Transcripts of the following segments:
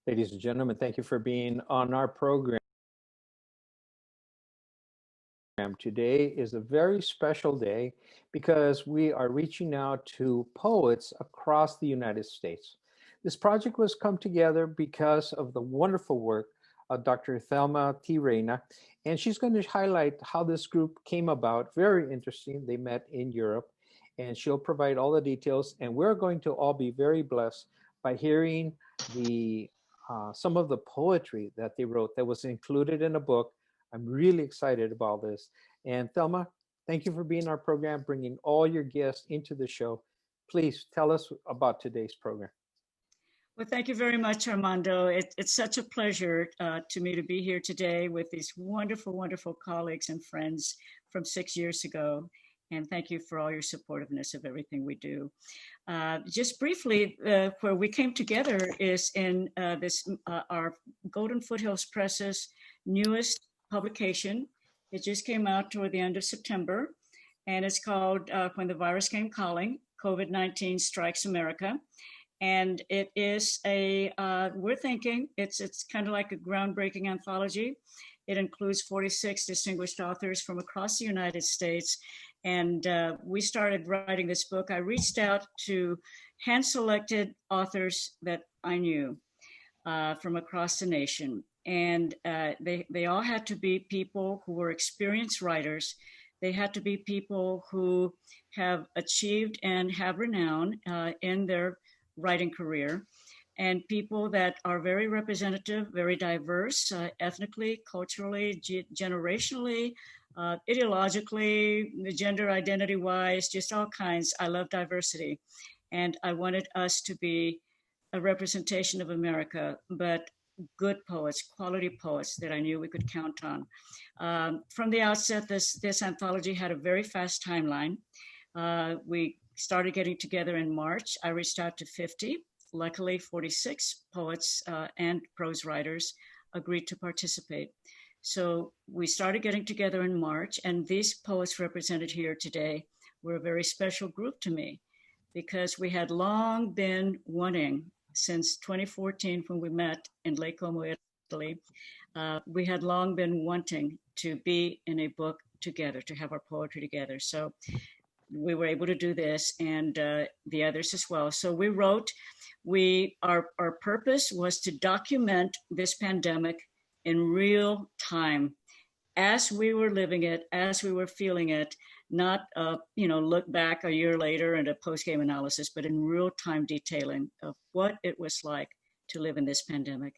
Ladies and gentlemen, thank you for being on our program. Today is a very special day because we are reaching out to poets across the United States. This project was come together because of the wonderful work of Dr. Thelma T. Reyna, and she's going to highlight how this group came about. Very interesting. They met in Europe, and she'll provide all the details, and we're going to all be very blessed by hearing the some of the poetry that they wrote that was included in a book. I'm really excited about this. And Thelma, thank you for being our program, bringing all your guests into the show. Please tell us about today's program. Well, thank you very much, Armando. It's such a pleasure to me to be here today with these wonderful, wonderful colleagues and friends from 6 years ago. And thank you for all your supportiveness of everything we do. Just briefly, where we came together is in our Golden Foothills Press's newest publication. It just came out toward the end of September, and it's called When the Virus Came Calling, COVID-19 Strikes America. And it is we're thinking it's kind of like a groundbreaking anthology. It includes 46 distinguished authors from across the United States. And we started writing this book. I reached out to hand-selected authors that I knew from across the nation. And they all had to be people who were experienced writers. They had to be people who have achieved and have renown in their writing career, and people that are very representative, very diverse, ethnically, culturally, generationally, ideologically, gender identity-wise, just all kinds. I love diversity. And I wanted us to be a representation of America, but good poets, quality poets that I knew we could count on. From the outset, this anthology had a very fast timeline. We started getting together in March. I reached out to 50. Luckily, 46 poets and prose writers agreed to participate. So we started getting together in March, and these poets represented here today were a very special group to me because we had long been wanting, since 2014 when we met in Lake Como, Italy, we had long been wanting to be in a book together, to have our poetry together. So we were able to do this, and the others as well. So we wrote, our purpose was to document this pandemic in real time as we were living it, as we were feeling it, not look back a year later and a post-game analysis, but in real time detailing of what it was like to live in this pandemic.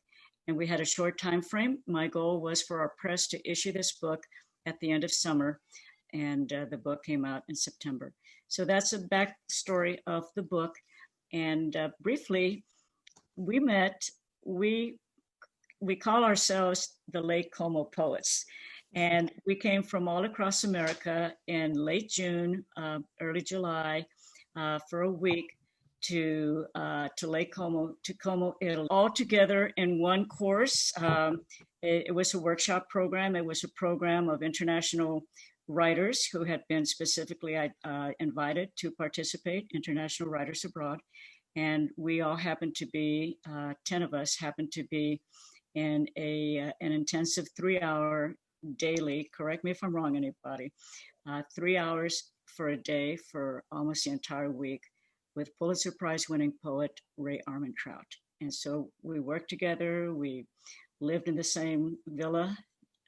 And we had a short time frame. My goal was for our press to issue this book at the end of summer, and the book came out in September. So that's a backstory of the book. And briefly, we met, we call ourselves the Lake Como Poets. And we came from all across America in late June, early July, for a week to Lake Como, to Como, Italy, all together in one course. It was a workshop program. It was a program of international writers who had been specifically invited to participate, international writers abroad. And we all happened to be, 10 of us happened to be in an intensive 3-hour daily, correct me if I'm wrong, anybody, 3 hours for a day for almost the entire week with Pulitzer Prize winning poet Ray Armantrout. And so we worked together, we lived in the same villa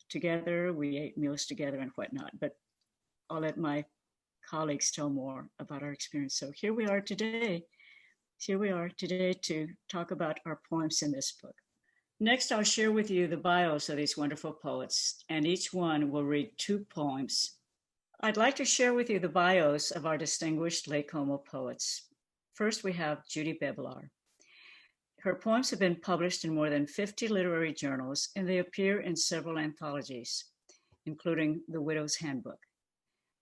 together, we ate meals together and whatnot, but I'll let my colleagues tell more about our experience. So here we are today to talk about our poems in this book. Next, I'll share with you the bios of these wonderful poets, and each one will read 2 poems. I'd like to share with you the bios of our distinguished Lake Como poets. First, we have Judy Bebelar. Her poems have been published in more than 50 literary journals, and they appear in several anthologies, including The Widow's Handbook.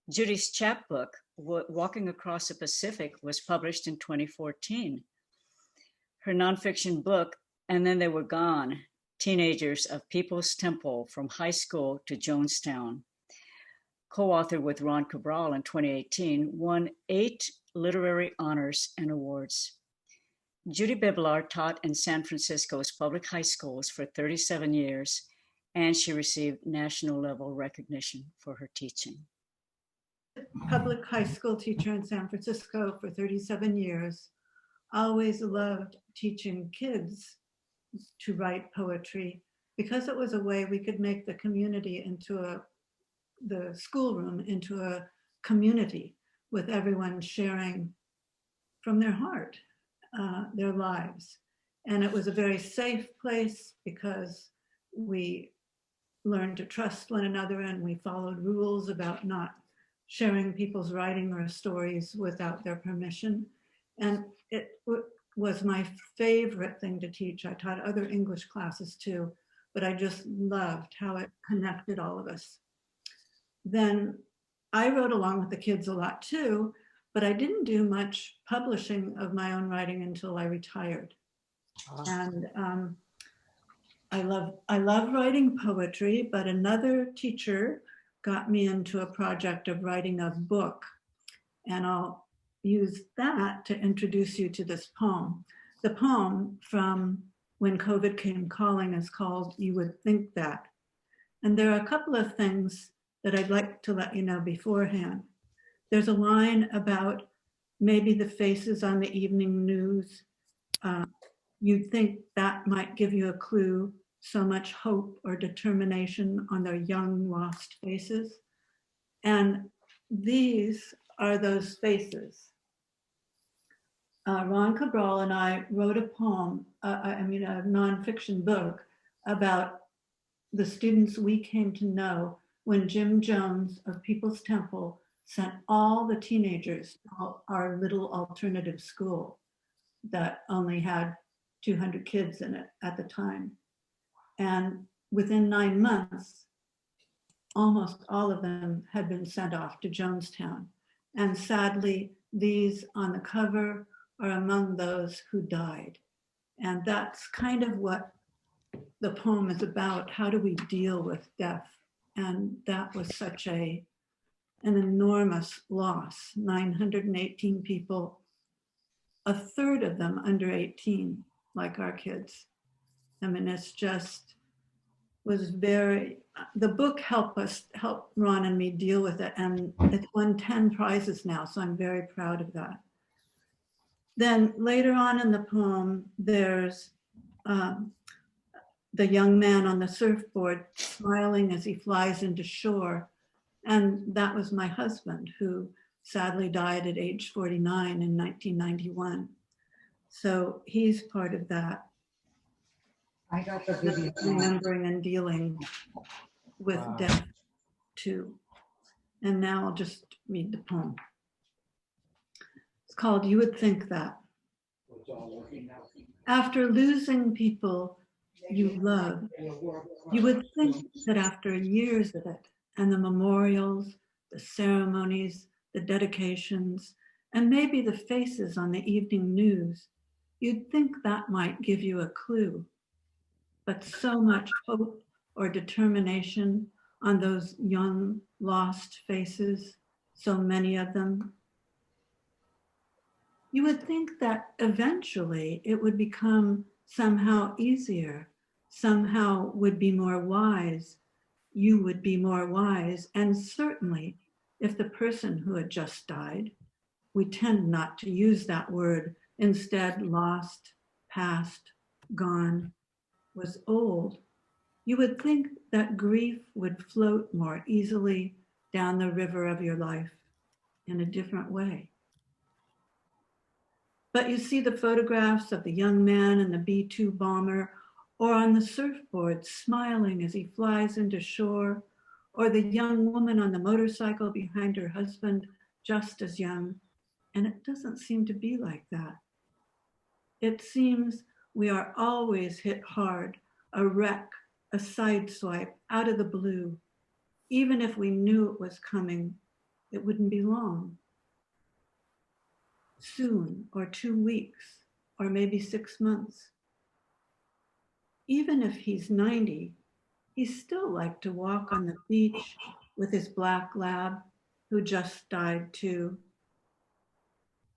Judy's chapbook, Walking Across the Pacific, was published in 2014. Her nonfiction book, And Then They Were Gone, Teenagers of People's Temple from High School to Jonestown, co-authored with Ron Cabral in 2018, won 8 literary honors and awards. Judy Biblar taught in San Francisco's public high schools for 37 years, and she received national level recognition for her teaching. Public high school teacher in San Francisco for 37 years, always loved teaching kids to write poetry because it was a way we could make the community into the schoolroom into a community with everyone sharing from their heart, their lives. And it was a very safe place because we learned to trust one another and we followed rules about not sharing people's writing or stories without their permission. And it was my favorite thing to teach. I taught other English classes too, but I just loved how it connected all of us. Then I wrote along with the kids a lot too, but I didn't do much publishing of my own writing until I retired. And I love writing poetry, but another teacher got me into a project of writing a book. And I'll use that to introduce you to this poem. The poem from When COVID Came Calling is called You Would Think That. And there are a couple of things that I'd like to let you know beforehand. There's a line about maybe the faces on the evening news. You'd think that might give you a clue, so much hope or determination on their young, lost faces. And these are those faces. Ron Cabral and I wrote a poem, a nonfiction book about the students we came to know when Jim Jones of People's Temple sent all the teenagers to our little alternative school that only had 200 kids in it at the time. And within 9 months, almost all of them had been sent off to Jonestown. And sadly, these on the cover are among those who died. And that's kind of what the poem is about. How do we deal with death? And that was such an enormous loss. 918 people, a third of them under 18, like our kids. I mean, it's just was very, the book helped Ron and me deal with it, and it's won 10 prizes now, so I'm very proud of that. Then later on in the poem, there's the young man on the surfboard smiling as he flies into shore, and that was my husband, who sadly died at age 49 in 1991. So he's part of that. I got the video. Remembering and dealing with death too. And now I'll just read the poem. It's called You Would Think That. After losing people you love, you would think that after years of it, and the memorials, the ceremonies, the dedications, and maybe the faces on the evening news, you'd think that might give you a clue. But so much hope or determination on those young, lost faces, so many of them. You would think that eventually it would become somehow easier, somehow would be more wise. You would be more wise. And certainly, if the person who had just died, we tend not to use that word, instead lost, past, gone, was old, you would think that grief would float more easily down the river of your life in a different way. But you see the photographs of the young man in the B-2 bomber, or on the surfboard smiling as he flies into shore, or the young woman on the motorcycle behind her husband, just as young. And it doesn't seem to be like that. It seems we are always hit hard, a wreck, a sideswipe, out of the blue. Even if we knew it was coming, it wouldn't be long. Soon, or 2 weeks, or maybe 6 months. Even if he's 90, he'd still like to walk on the beach with his black lab, who just died too.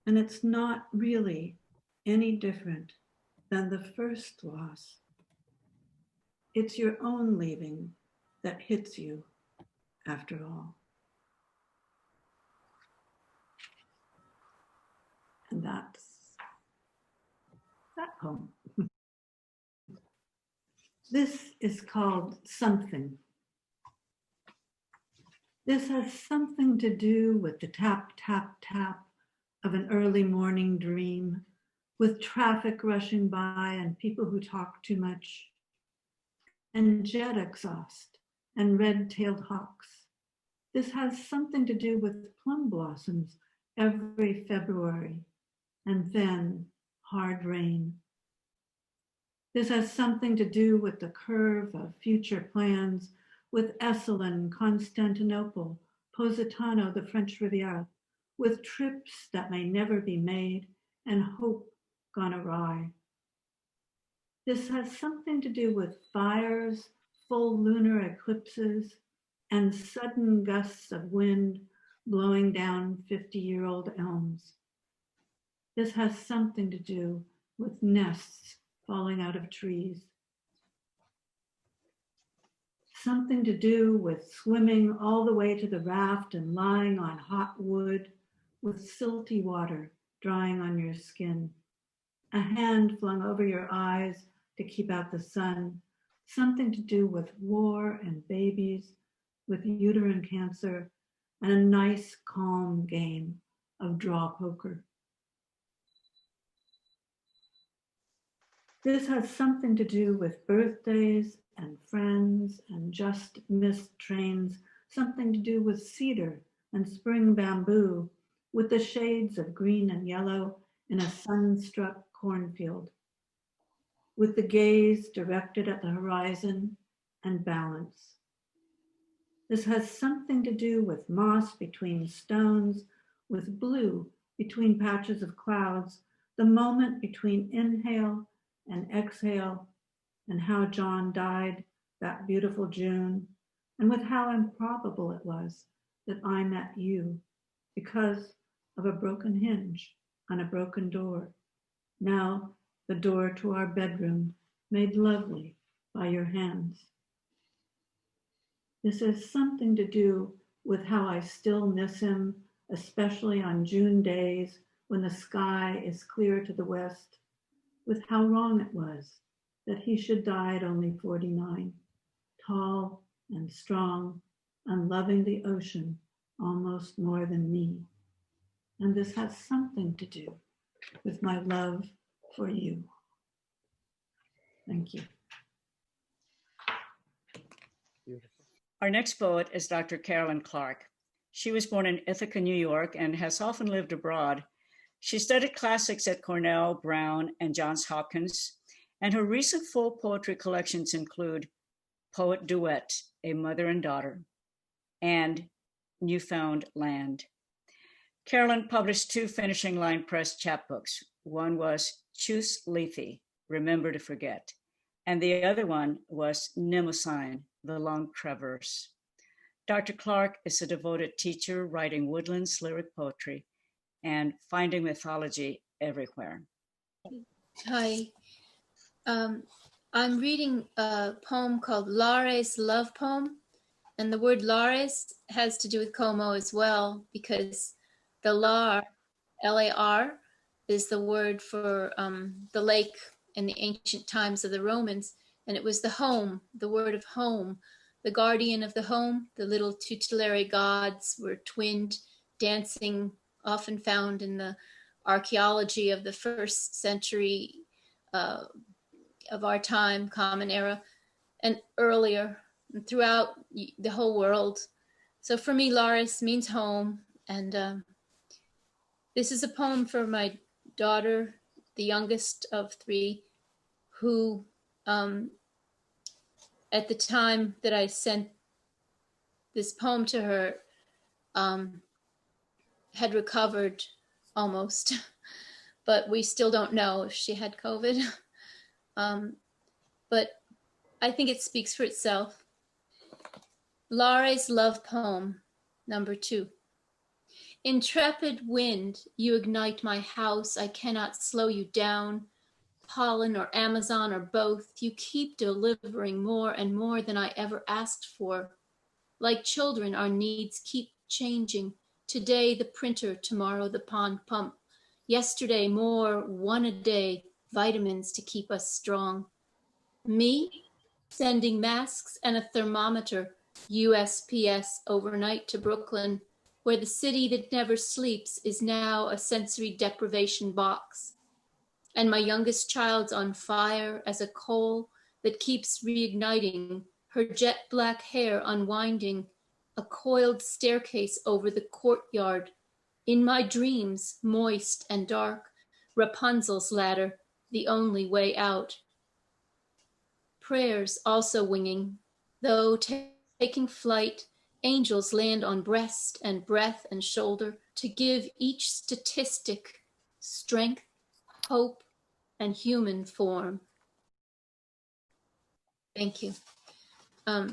And it's not really any different than the first loss. It's your own leaving that hits you after all. And that's that poem. This is called Something. This has something to do with the tap, tap, tap of an early morning dream, with traffic rushing by and people who talk too much, and jet exhaust and red-tailed hawks. This has something to do with plum blossoms every February, and then hard rain. This has something to do with the curve of future plans with Esalen, Constantinople, Positano, the French Riviera, with trips that may never be made and hope gone awry. This has something to do with fires, full lunar eclipses, and sudden gusts of wind blowing down 50-year-old elms. This has something to do with nests falling out of trees. Something to do with swimming all the way to the raft and lying on hot wood with silty water drying on your skin. A hand flung over your eyes to keep out the sun. Something to do with war and babies, with uterine cancer, and a nice, calm game of draw poker. This has something to do with birthdays and friends and just missed trains, something to do with cedar and spring bamboo, with the shades of green and yellow in a sun-struck cornfield, with the gaze directed at the horizon and balance. This has something to do with moss between stones, with blue between patches of clouds, the moment between inhale and exhale, and how John died that beautiful June, and with how improbable it was that I met you because of a broken hinge on a broken door. Now the door to our bedroom made lovely by your hands. This has something to do with how I still miss him, especially on June days when the sky is clear to the west, with how wrong it was that he should die at only 49, tall and strong, and loving the ocean almost more than me. And this has something to do with my love for you. Thank you. Beautiful. Our next poet is Dr. CAROLYN Clarke. She was born in Ithaca, New York, and has often lived abroad. She studied classics at Cornell, Brown, and Johns Hopkins, and her recent full poetry collections include Poet Duet, A Mother and Daughter, and Newfound Land. CAROLYN published 2 finishing line press chapbooks. One was Chus Lethe, Remember to Forget, and the other one was Mnemosyne, The Long Traverse. Dr. Clarke is a devoted teacher writing woodlands lyric poetry and finding mythology everywhere. Hi, I'm reading a poem called Lares Love Poem, and the word Lares has to do with Como as well, because the lar, L-A-R, is the word for the lake in the ancient times of the Romans, and it was the home, the word of home, the guardian of the home. The little tutelary gods were twinned, dancing, often found in the archaeology of the 1st century of our time, Common Era, and earlier, and throughout the whole world. So for me, Lares means home, and this is a poem for my daughter, the youngest of 3, who at the time that I sent this poem to her, had recovered almost, but we still don't know if she had COVID. But I think it speaks for itself. Lares Love Poem, number 2. Intrepid wind, you ignite my house, I cannot slow you down. Pollen or Amazon or both, you keep delivering more and more than I ever asked for. Like children, our needs keep changing. Today the printer, tomorrow the pond pump. Yesterday more, one a day, vitamins to keep us strong. Me, sending masks and a thermometer, USPS overnight to Brooklyn, where the city that never sleeps is now a sensory deprivation box. And my youngest child's on fire as a coal that keeps reigniting, her jet black hair unwinding, a coiled staircase over the courtyard. In my dreams, moist and dark, Rapunzel's ladder, the only way out. Prayers also winging, though taking flight, angels land on breast and breath and shoulder to give each statistic strength, hope, and human form. Thank you.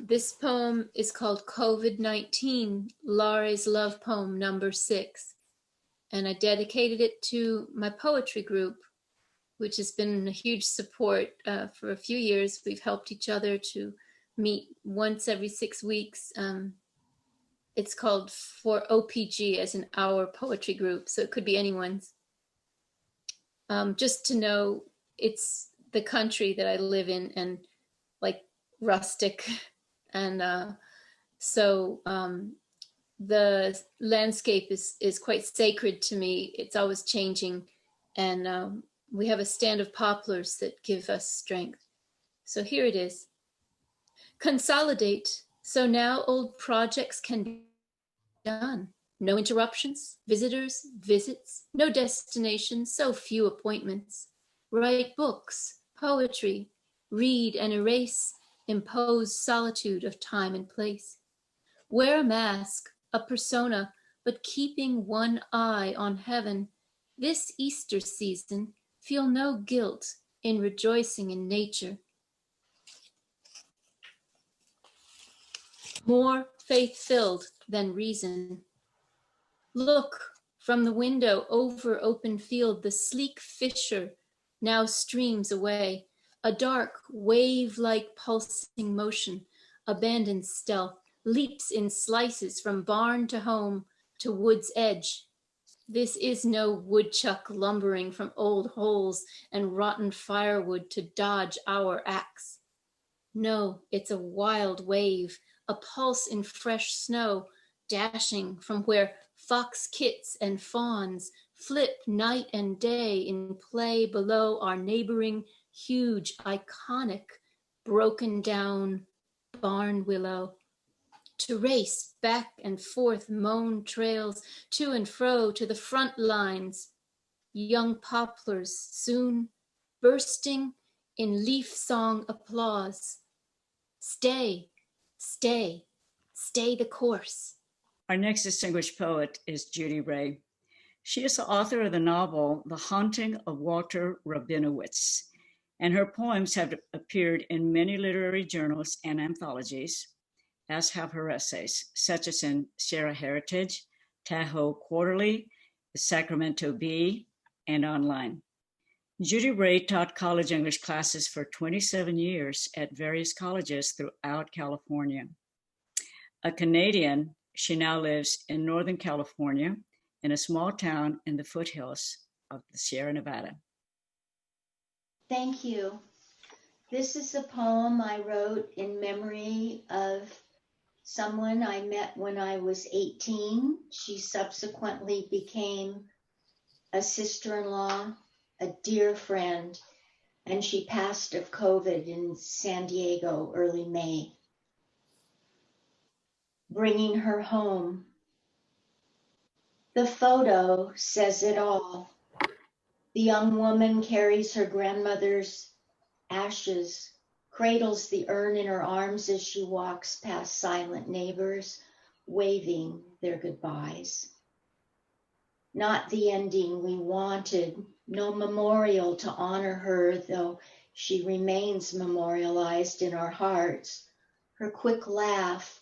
This poem is called COVID-19, Laurie's Love Poem number 6. And I dedicated it to my poetry group, which has been a huge support for a few years. We've helped each other to meet once every 6 weeks. It's called for OPG as in our poetry group, so it could be anyone's. Just to know it's the country that I live in and like rustic. And so the landscape is quite sacred to me. It's always changing. And we have a stand of poplars that give us strength. So here it is. Consolidate, so now old projects can be done. No interruptions, visitors, visits, no destination, so few appointments. Write books, poetry, read and erase, impose solitude of time and place. Wear a mask, a persona, but keeping one eye on heaven. This Easter season, feel no guilt in rejoicing in nature. More faith-filled than reason. Look from the window over open field, the sleek fissure now streams away, a dark wave-like pulsing motion, abandoned stealth, leaps in slices from barn to home to wood's edge. This is no woodchuck lumbering from old holes and rotten firewood to dodge our axe. No, it's a wild wave, a pulse in fresh snow, dashing from where fox kits and fawns flip night and day in play below our neighboring, huge, iconic, broken down barn willow. To race back and forth mown trails to and fro to the front lines. Young poplars soon bursting in leaf song applause. Stay, stay, stay the course. Our next distinguished poet is Judy Ray. She is the author of the novel, The Haunting of Walter Rabinowitz, and her poems have appeared in many literary journals and anthologies, as have her essays, such as in Sierra Heritage, Tahoe Quarterly, the Sacramento Bee, and online. Judy Ray taught college English classes for 27 years at various colleges throughout California. A Canadian, she now lives in Northern California in a small town in the foothills of the Sierra Nevada. Thank you. This is a poem I wrote in memory of someone I met when I was 18. She subsequently became a sister-in-law, a dear friend, and she passed of COVID in San Diego early May. Bringing her home. The photo says it all. The young woman carries her grandmother's ashes, cradles the urn in her arms as she walks past silent neighbors, waving their goodbyes. Not the ending we wanted, no memorial to honor her, though she remains memorialized in our hearts. Her quick laugh,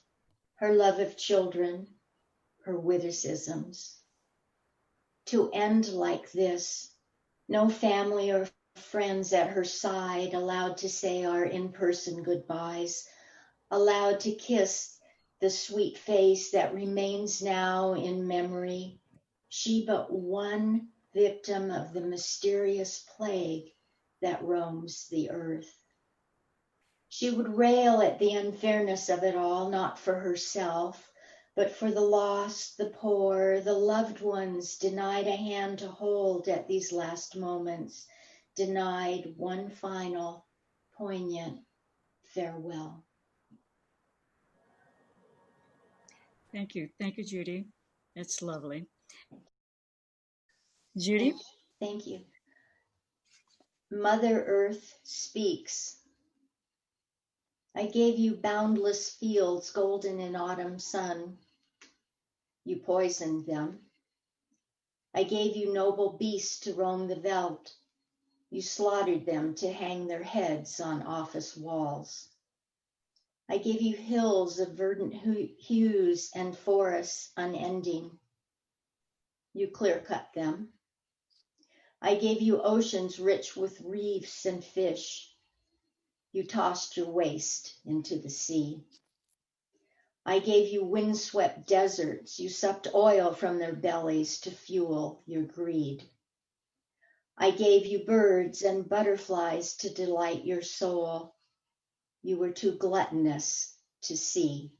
her love of children, her witticisms. to end like this. No family or friends at her side, allowed to say our in-person goodbyes, allowed to kiss the sweet face that remains now in memory. She but one victim of the mysterious plague that roams the earth. She would rail at the unfairness of it all, not for herself, but for the lost, the poor, the loved ones denied a hand to hold at these last moments, denied one final, poignant farewell. Thank you. Thank you, Judy. That's lovely. Judy? Thank you. Mother Earth speaks. I gave you boundless fields, golden in autumn sun. You poisoned them. I gave you noble beasts to roam the veldt. You slaughtered them to hang their heads on office walls. I gave you hills of verdant hues and forests unending. You clear-cut them. I gave you oceans rich with reefs and fish. You tossed your waste into the sea. I gave you windswept deserts. You sucked oil from their bellies to fuel your greed. I gave you birds and butterflies to delight your soul. You were too gluttonous to see.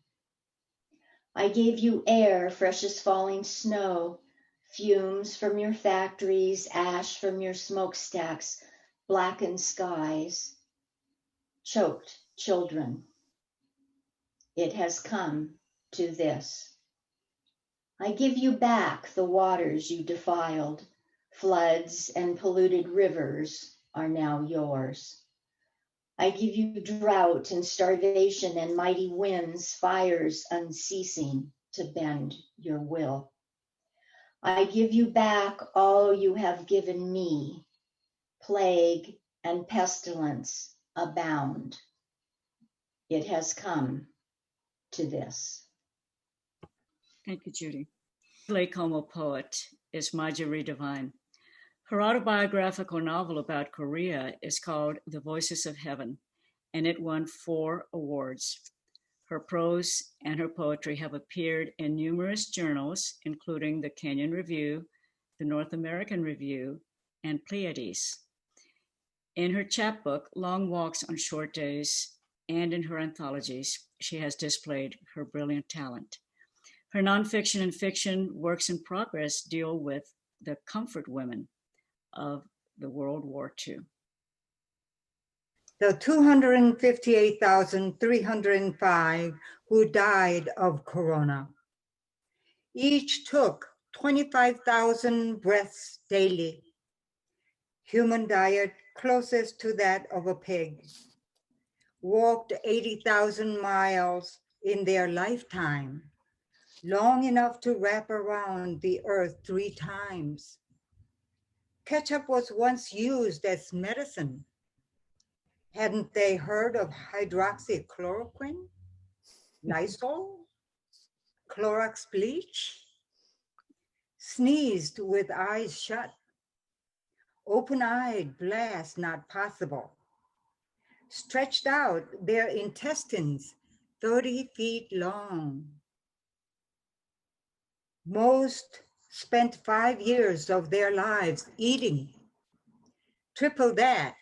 I gave you air, fresh as falling snow, fumes from your factories, ash from your smokestacks, blackened skies, choked children. It has come to this. I give you back the waters you defiled. Floods and polluted rivers are now yours. I give you drought and starvation and mighty winds, fires unceasing to bend your will. I give you back all you have given me. Plague and pestilence abound. It has come to this. Thank you, Judy. Lake Como poet is Marjorie Devine. Her autobiographical novel about Korea is called The Voices of Heaven, and it won 4 awards. Her prose and her poetry have appeared in numerous journals, including the Kenyan Review, the North American Review, and Pleiades. In her chapbook, Long Walks on Short Days, and in her anthologies, she has displayed her brilliant talent. Her nonfiction and fiction works in progress deal with the comfort women of the World War II. The 258,305 who died of corona. Each took 25,000 breaths daily. Human diet closest to that of a pig. Walked 80,000 miles in their lifetime, long enough to wrap around the earth 3 times. Ketchup was once used as medicine. Hadn't they heard of hydroxychloroquine, Lysol, Clorox bleach? Sneezed with eyes shut. Open-eyed blast not possible. Stretched out their intestines 30 feet long. Most spent 5 years of their lives eating. Triple that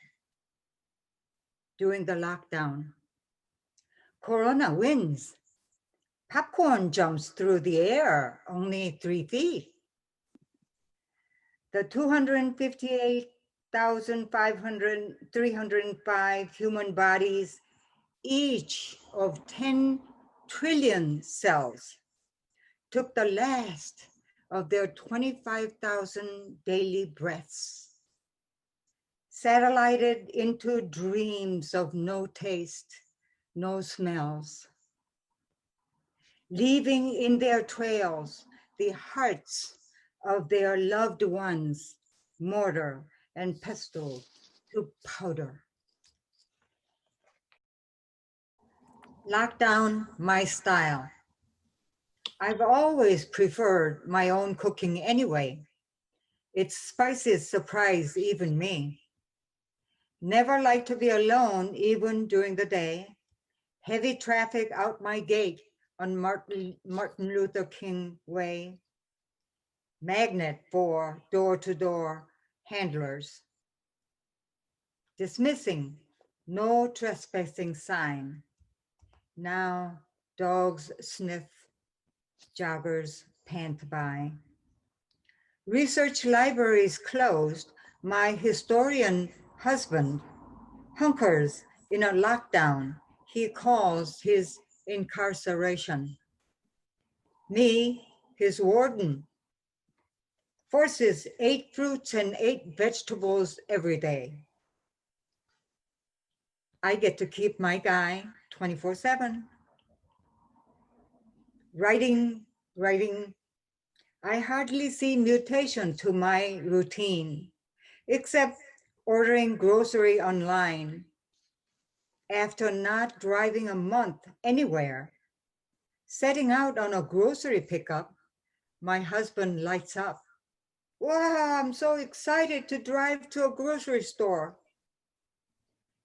during the lockdown. Corona wins. Popcorn jumps through the air, only 3 feet. The 258,305 human bodies, each of 10 trillion cells, took the last of their 25,000 daily breaths, satellited into dreams of no taste, no smells, leaving in their trails the hearts of their loved ones, mortar and pestle to powder. Lockdown, my style. I've always preferred my own cooking anyway. Its spices surprise even me. Never like to be alone, even during the day. Heavy traffic out my gate on Martin Luther King Way. Magnet for door-to-door handlers. Dismissing, no trespassing sign. Now dogs sniff, joggers pant by. Research libraries closed. My historian husband hunkers in a lockdown he calls his incarceration. Me, his warden, forces 8 fruits and 8 vegetables every day. I get to keep my guy 24/7. Writing. I hardly see mutation to my routine, except ordering grocery online. After not driving a month anywhere, setting out on a grocery pickup, my husband lights up. Wow, I'm so excited to drive to a grocery store.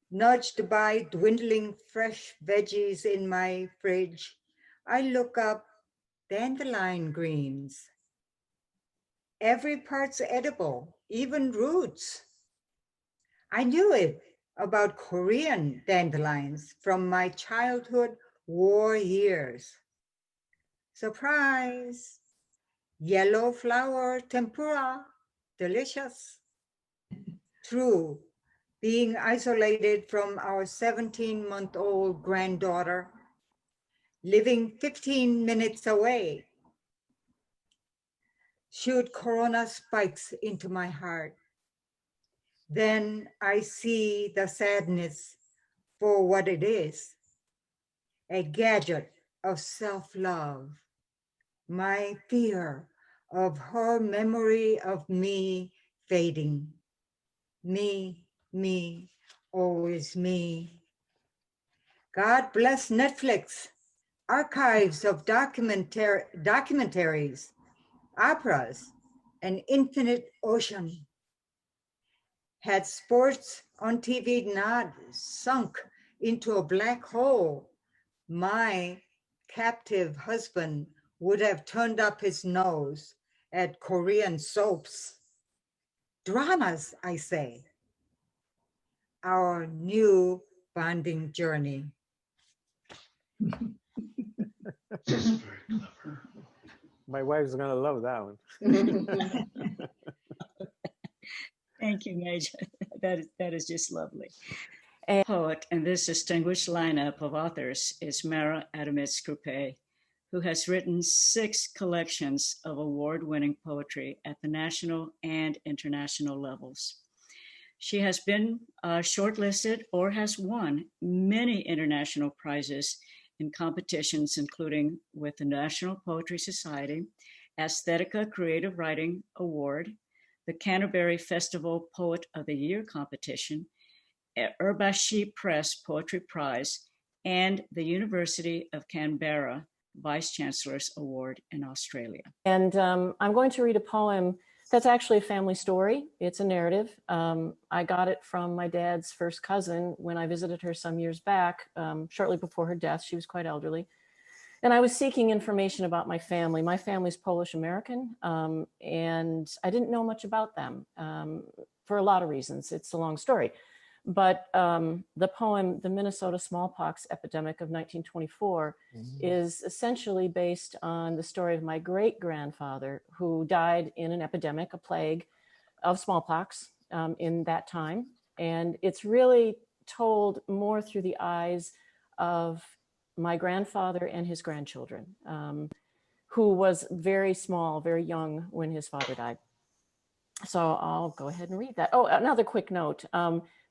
Nudged by dwindling fresh veggies in my fridge, I look up dandelion greens. Every part's edible, even roots. I knew it about Korean dandelions from my childhood war years. Surprise! Yellow flower tempura, delicious. True, being isolated from our 17-month-old granddaughter, living 15 minutes away, shoot corona spikes into my heart. Then I see the sadness for what it is, a gadget of self-love, my fear of her memory of me fading. Me, always me. God bless Netflix, archives of documentaries, operas, an infinite ocean. Had sports on TV not sunk into a black hole, my captive husband would have turned up his nose at Korean soaps. Dramas, I say. Our new bonding journey. Just very clever. My wife's gonna love that one. Thank you, Major. That is just lovely. A poet in this distinguished lineup of authors is Mara Adamitz Scrupe, who has written 6 collections of award-winning poetry at the national and international levels. She has been shortlisted or has won many international prizes in competitions, including with the National Poetry Society, Aesthetica Creative Writing Award, the Canterbury Festival Poet of the Year competition, Urbashi Press Poetry Prize, and the University of Canberra Vice Chancellor's Award in Australia. And I'm going to read a poem that's actually a family story. It's a narrative. I got it from my dad's first cousin when I visited her some years back, shortly before her death. She was quite elderly. And I was seeking information about my family. My family's Polish-American, and I didn't know much about them for a lot of reasons. It's a long story. But the poem, The Minnesota Smallpox Epidemic of 1924, is essentially based on the story of my great-grandfather who died in an epidemic, a plague of smallpox in that time. And it's really told more through the eyes of my grandfather and his grandchildren, who was very small, very young when his father died. So I'll go ahead and read that. Oh, another quick note.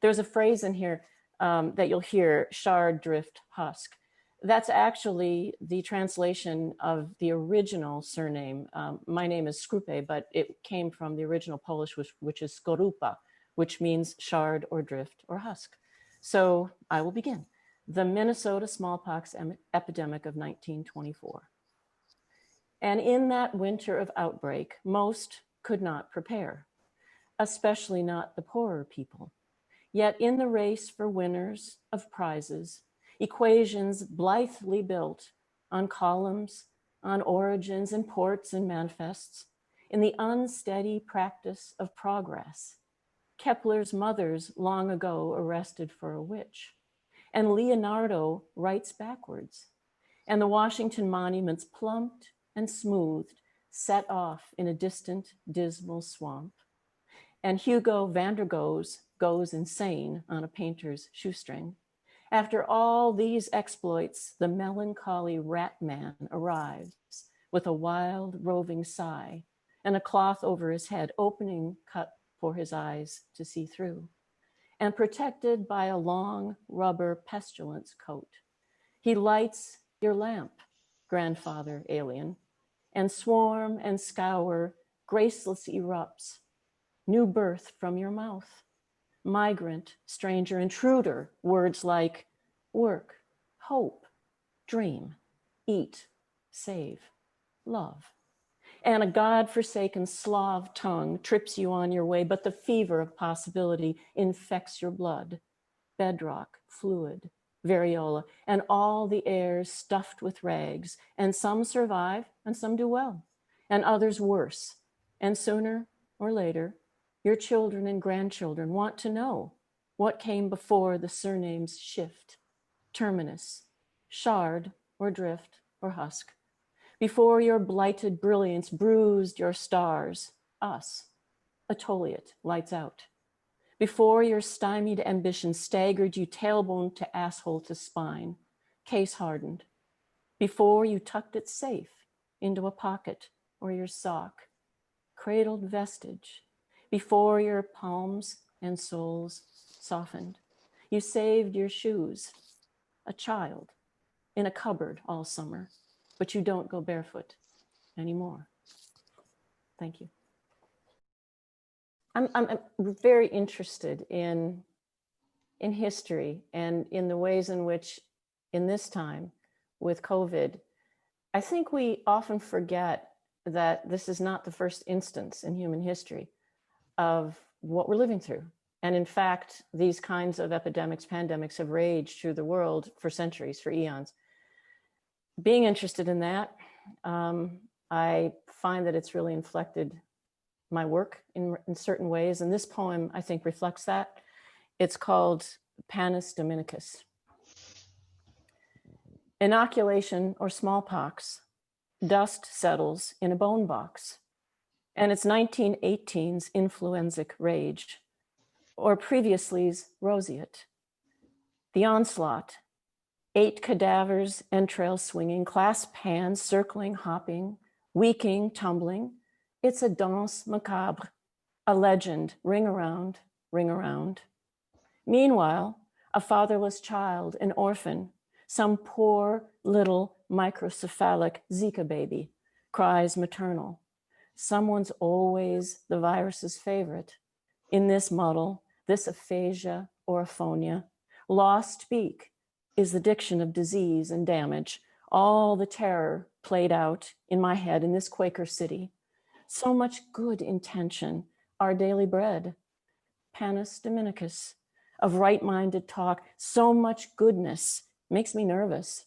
There's a phrase in here that you'll hear, shard, drift, husk. That's actually the translation of the original surname. My name is Scrupe, but it came from the original Polish, which is skorupa, which means shard or drift or husk. So I will begin. The Minnesota smallpox epidemic of 1924. And in that winter of outbreak, most, could not prepare, especially not the poorer people. Yet in the race for winners of prizes, equations blithely built on columns, on origins and ports and manifests, in the unsteady practice of progress, Kepler's mothers long ago arrested for a witch, and Leonardo writes backwards, and the Washington monuments plumped and smoothed, set off in a distant, dismal swamp, and Hugo van der Goes goes insane on a painter's shoestring. After all these exploits, the melancholy rat man arrives with a wild, roving sigh and a cloth over his head, opening cut for his eyes to see through, and protected by a long rubber pestilence coat. He lights your lamp, grandfather alien, and swarm and scour graceless erupts, new birth from your mouth, migrant, stranger, intruder, words like work, hope, dream, eat, save, love. And a God-forsaken Slav tongue trips you on your way, but the fever of possibility infects your blood, bedrock, fluid, variola, and all the airs stuffed with rags, and some survive and some do well, and others worse. And sooner or later, your children and grandchildren want to know what came before the surnames shift, terminus, shard or drift or husk, before your blighted brilliance bruised your stars, us, Atoliot lights out, before your stymied ambition staggered you tailbone to asshole to spine, case hardened, before you tucked it safe into a pocket or your sock, cradled vestige, before your palms and soles softened, you saved your shoes, a child, in a cupboard all summer, but you don't go barefoot anymore. Thank you. I'm very interested in history and in the ways in which, in this time with COVID, I think we often forget that this is not the first instance in human history of what we're living through. And in fact, these kinds of epidemics, pandemics have raged through the world for centuries, for eons. Being interested in that, I find that it's really inflected my work in certain ways. And this poem, I think, reflects that. It's called Panis Dominicus. Inoculation or smallpox, dust settles in a bone box, and it's 1918's influenzic rage, or previouslly's roseate. The onslaught, 8 cadavers, entrails swinging, clasp hands, circling, hopping, weaking, tumbling. It's a danse macabre, a legend, ring around, ring around. Meanwhile, a fatherless child, an orphan, some poor little microcephalic Zika baby, cries maternal. Someone's always the virus's favorite. In this muddle, this aphasia or aphonia, lost beak is the diction of disease and damage, all the terror played out in my head in this Quaker city. So much good intention, our daily bread. Panis Dominicus, of right-minded talk, so much goodness makes me nervous.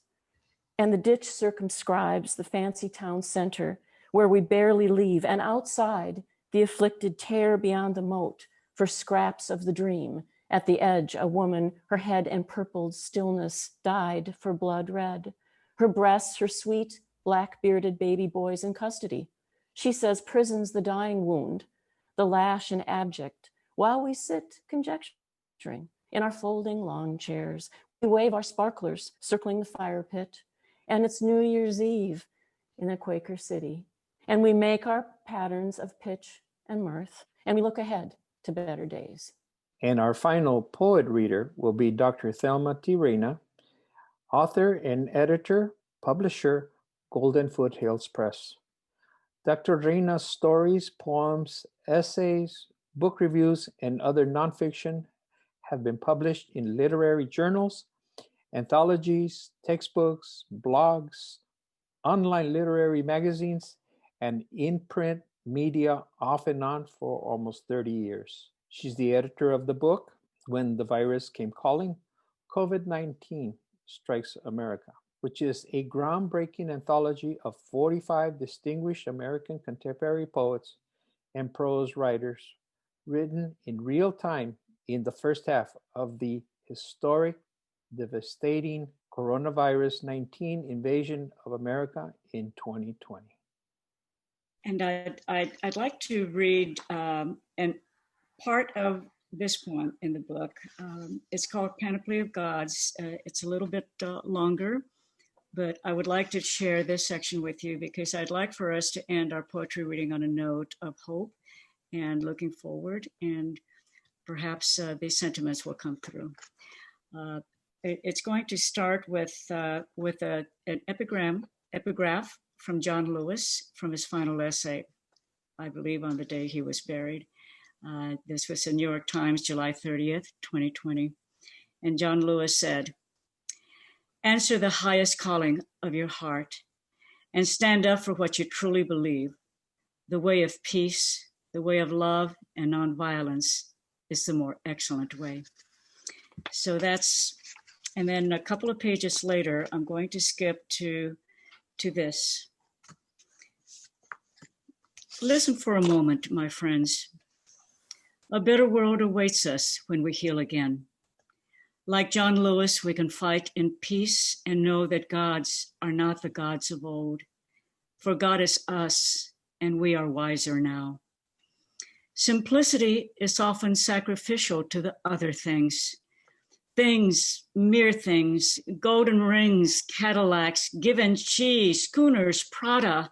And the ditch circumscribes the fancy town center where we barely leave, and outside the afflicted tear beyond the moat for scraps of the dream. At the edge, a woman, her head empurpled stillness, dyed for blood red. Her breasts, her sweet, black-bearded baby boys in custody. She says prison's the dying wound, the lash and abject, while we sit conjecturing in our folding lawn chairs. We wave our sparklers, circling the fire pit, and it's New Year's Eve in a Quaker city. And we make our patterns of pitch and mirth, and we look ahead to better days. And our final poet reader will be Dr. THELMAT Reyna, author and editor, publisher, Golden Foothills Press. Dr. Reyna's stories, poems, essays, book reviews, and other nonfiction have been published in literary journals, anthologies, textbooks, blogs, online literary magazines, and in-print media off and on for almost 30 years. She's the editor of the book, When the Virus Came Calling, COVID-19 Strikes America, which is a groundbreaking anthology of 45 distinguished American contemporary poets and prose writers written in real time in the first half of the historic, devastating coronavirus 19 invasion of America in 2020. And I'd like to read and part of this poem in the book. It's called Panoply of Gods. It's a little bit longer, but I would like to share this section with you because I'd like for us to end our poetry reading on a note of hope and looking forward, and perhaps these sentiments will come through. It's going to start with an epigraph from John Lewis from his final essay, I believe on the day he was buried. This was in New York Times, July 30th, 2020. And John Lewis said, "Answer the highest calling of your heart and stand up for what you truly believe. The way of peace, the way of love and nonviolence is the more excellent way." So that's, and then a couple of pages later, I'm going to skip to this. Listen for a moment, my friends. A better world awaits us when we heal again. Like John Lewis, we can fight in peace and know that gods are not the gods of old. For God is us, and we are wiser now. Simplicity is often sacrificial to the other things. Things, mere things, golden rings, Cadillacs, Givenchy, schooners, Prada,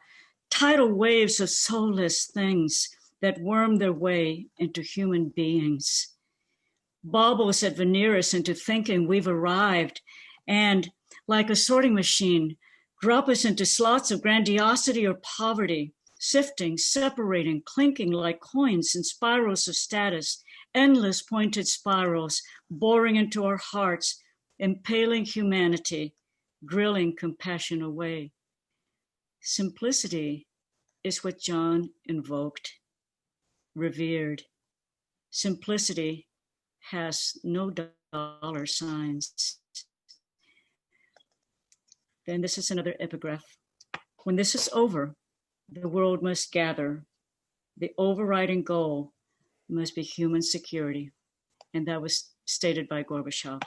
tidal waves of soulless things that worm their way into human beings. Baubles that veneer us into thinking we've arrived and, like a sorting machine, drop us into slots of grandiosity or poverty, sifting, separating, clinking like coins in spirals of status, endless pointed spirals, boring into our hearts, impaling humanity, drilling compassion away. Simplicity is what John invoked, revered. Simplicity has no dollar signs. Then this is another epigraph. When this is over, the world must gather. The overriding goal must be human security. And that was stated by Gorbachev.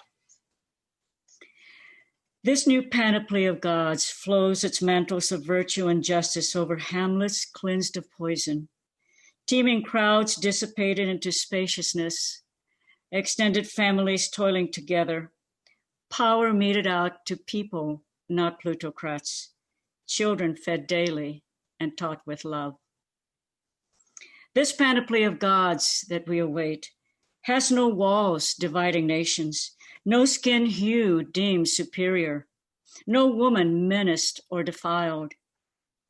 This new panoply of gods flows its mantles of virtue and justice over hamlets cleansed of poison, teeming crowds dissipated into spaciousness, extended families toiling together, power meted out to people, not plutocrats, children fed daily and taught with love. This panoply of gods that we await has no walls dividing nations, no skin hue deemed superior, no woman menaced or defiled,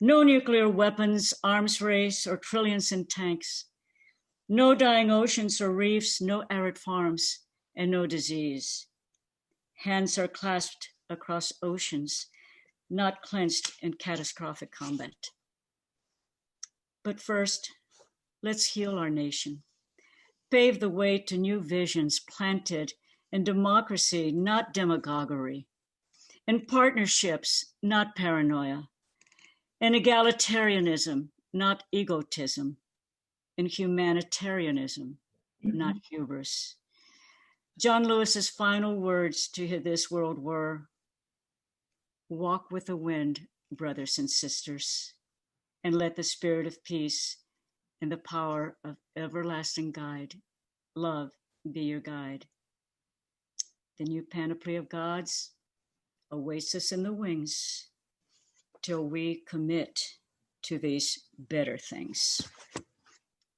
no nuclear weapons, arms race, or trillions in tanks, no dying oceans or reefs, no arid farms, and no disease. Hands are clasped across oceans, not clenched in catastrophic combat. But first, let's heal our nation, pave the way to new visions planted in democracy, not demagoguery, in partnerships, not paranoia, in egalitarianism, not egotism, in humanitarianism, not hubris. John Lewis's final words to this world were, "Walk with the wind, brothers and sisters, and let the spirit of peace and the power of everlasting guide, love, be your guide." The new panoply of gods awaits us in the wings till we commit to these better things.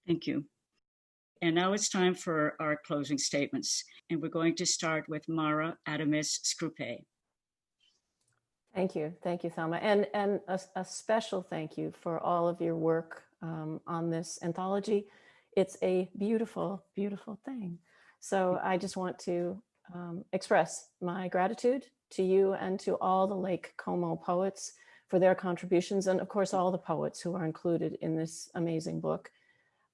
Thank you. And now it's time for our closing statements. And we're going to start with Mara Adamitz Scrupe. Thank you, Thelma. And a special thank you for all of your work on this anthology. It's a beautiful, beautiful thing. So I just want to express my gratitude to you and to all the Lake Como poets for their contributions, and of course, all the poets who are included in this amazing book.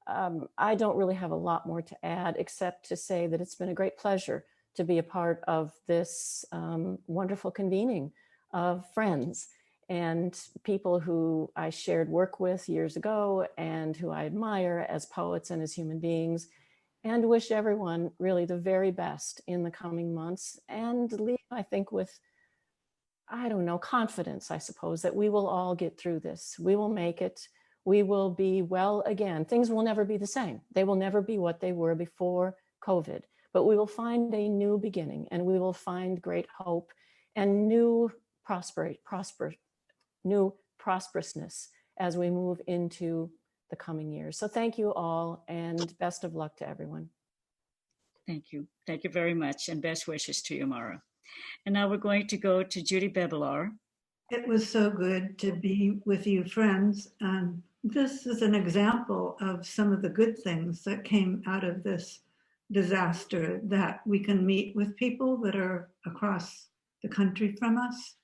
I don't really have a lot more to add, except to say that it's been a great pleasure to be a part of this wonderful convening of friends and people who I shared work with years ago and who I admire as poets and as human beings, and wish everyone really the very best in the coming months, and leave, I think, with, I don't know, confidence, I suppose, that we will all get through this. We will make it. We will be well again. Things will never be the same. They will never be what they were before COVID, but we will find a new beginning, and we will find great hope and new prosperousness as we move into the coming years. So thank you all, and best of luck to everyone. Thank you. Thank you very much, and best wishes to you, Mara. And now we're going to go to Judy Bebelar. It was so good to be with you, friends. And this is an example of some of the good things that came out of this disaster, that we can meet with people that are across the country from us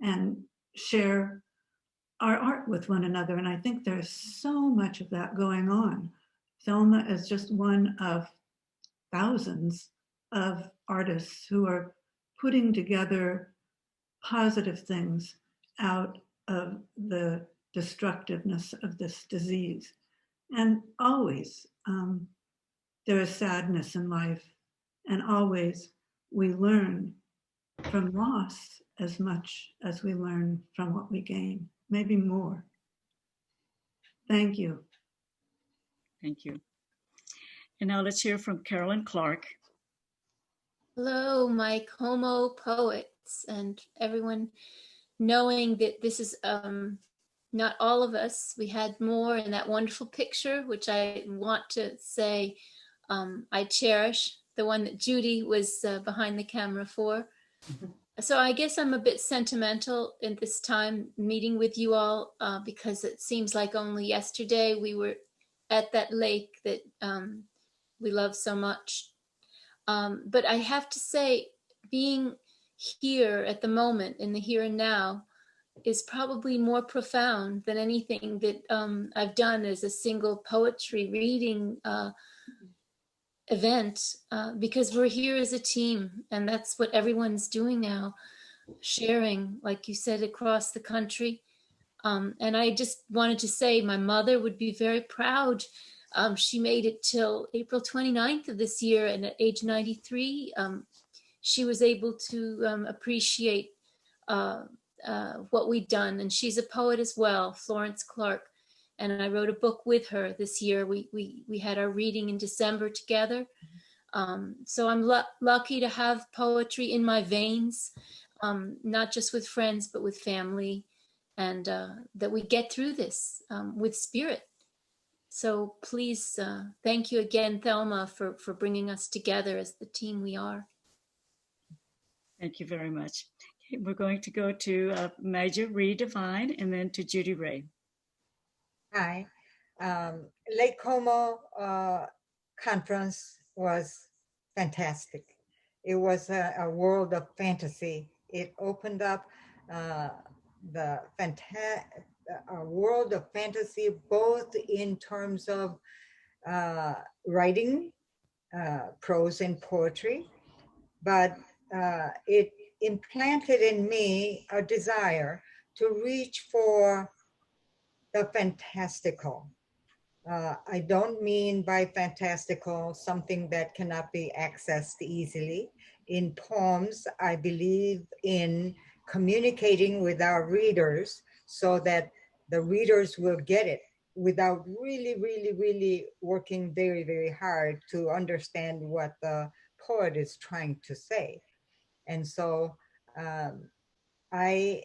and share our art with one another. And I think there's so much of that going on. Thelma is just one of thousands of artists who are putting together positive things out of the destructiveness of this disease. And always there is sadness in life, and always we learn from loss as much as we learn from what we gain, maybe more. Thank you. Thank you. And now let's hear from Carolyn Clark. Hello, my Como poets and everyone, knowing that this is not all of us. We had more in that wonderful picture, which I want to say I cherish, the one that Judy was behind the camera for. So I guess I'm a bit sentimental in this time meeting with you all because it seems like only yesterday we were at that lake that we love so much. But I have to say, being here at the moment, in the here and now, is probably more profound than anything that I've done as a single poetry reading event, because we're here as a team, and that's what everyone's doing now, sharing, like you said, across the country. And I just wanted to say my mother would be very proud. She made it till April 29th of this year, and at age 93, she was able to appreciate what we'd done. And she's a poet as well, Florence Clark. And I wrote a book with her this year. We had our reading in December together. So I'm lucky to have poetry in my veins, not just with friends, but with family, and that we get through this with spirit. So please, thank you again, Thelma, for bringing us together as the team we are. Thank you very much. Okay, we're going to go to Major Reed Devine and then to Judy Ray. Hi. Lake Como conference was fantastic. It was a world of fantasy. It opened up a world of fantasy, both in terms of writing, prose and poetry, but it implanted in me a desire to reach for the fantastical. I don't mean by fantastical something that cannot be accessed easily. In poems, I believe in communicating with our readers so that the readers will get it without really working very, very hard to understand what the poet is trying to say. And so the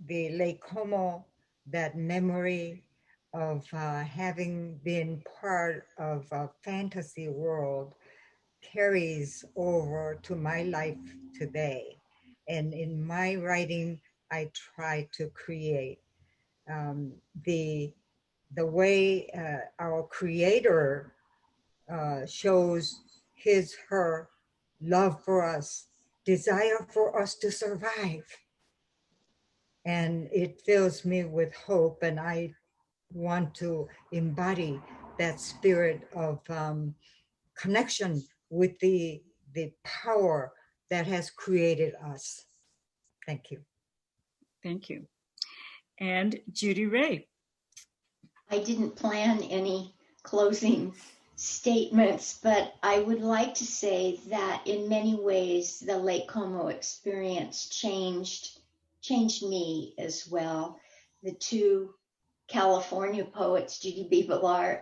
Lake Como, that memory of having been part of a fantasy world, carries over to my life today. And in my writing, I try to create the way our Creator shows her love for us, desire for us to survive. and it fills me with hope, and I want to embody that spirit of connection with the power that has created us. Thank you. Thank you. And Judy Ray. I didn't plan any closing statements, but I would like to say that in many ways, the Lake Como experience changed me as well. The two California poets, Judy B. Villar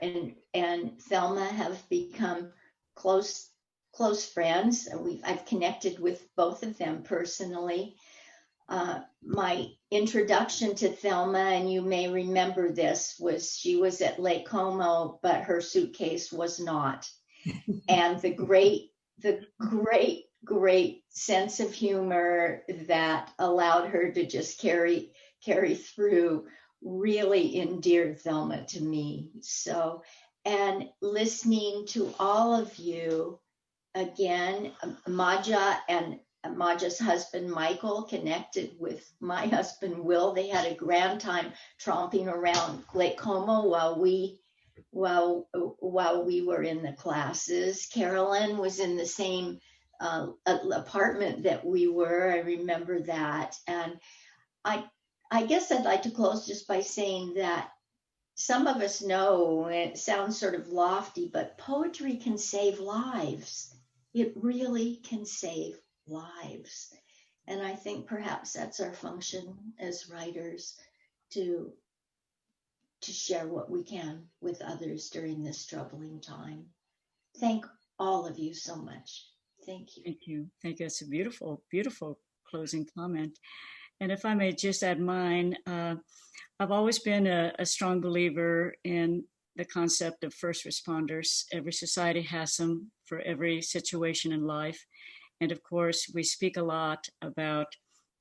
and Thelma, have become close friends. I've connected with both of them personally. My introduction to Thelma, and you may remember this, was she was at Lake Como, but her suitcase was not. And the great sense of humor that allowed her to just carry through really endeared Thelma to me. So, and listening to all of you again, Maja and Maja's husband Michael connected with my husband Will. They had a grand time tromping around Lake Como while we were in the classes. CAROLYN was in the same apartment that we were. I remember that. And I guess I'd like to close just by saying that some of us know, and it sounds sort of lofty, but poetry can save lives. It really can save lives. And I think perhaps that's our function as writers, to share what we can with others during this troubling time. Thank all of you so much. Thank you. Thank you. Thank you. That's a beautiful, beautiful closing comment. And if I may just add mine, I've always been a strong believer in the concept of first responders. Every society has them for every situation in life. And of course, we speak a lot about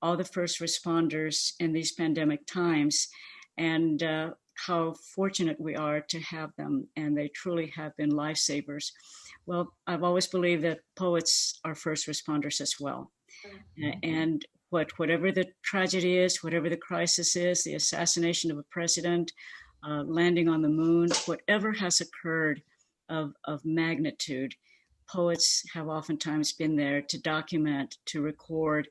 all the first responders in these pandemic times, and how fortunate we are to have them. And they truly have been lifesavers. Well, I've always believed that poets are first responders as well. And whatever the tragedy is, whatever the crisis is, the assassination of a president, landing on the moon, whatever has occurred of magnitude, poets have oftentimes been there to document, to record,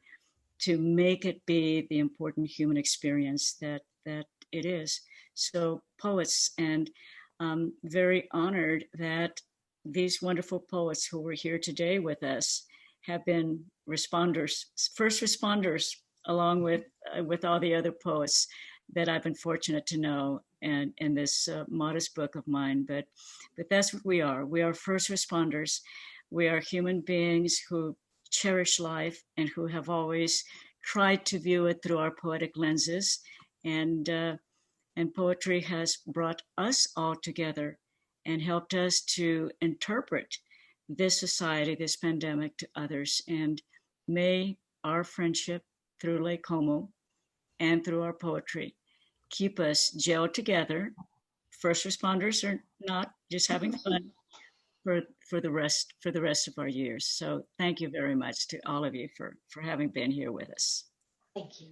to make it be the important human experience that it is. So poets, and I'm very honored that these wonderful poets who were here today with us have been responders, first responders, along with all the other poets that I've been fortunate to know, and in this modest book of mine. But that's what we are. We are first responders. We are human beings who cherish life and who have always tried to view it through our poetic lenses. And poetry has brought us all together and helped us to interpret this society, this pandemic, to others. And may our friendship through Lake Como and through our poetry keep us gelled together, first responders or not, just having fun for the rest of our years. So thank you very much to all of you for having been here with us. Thank you.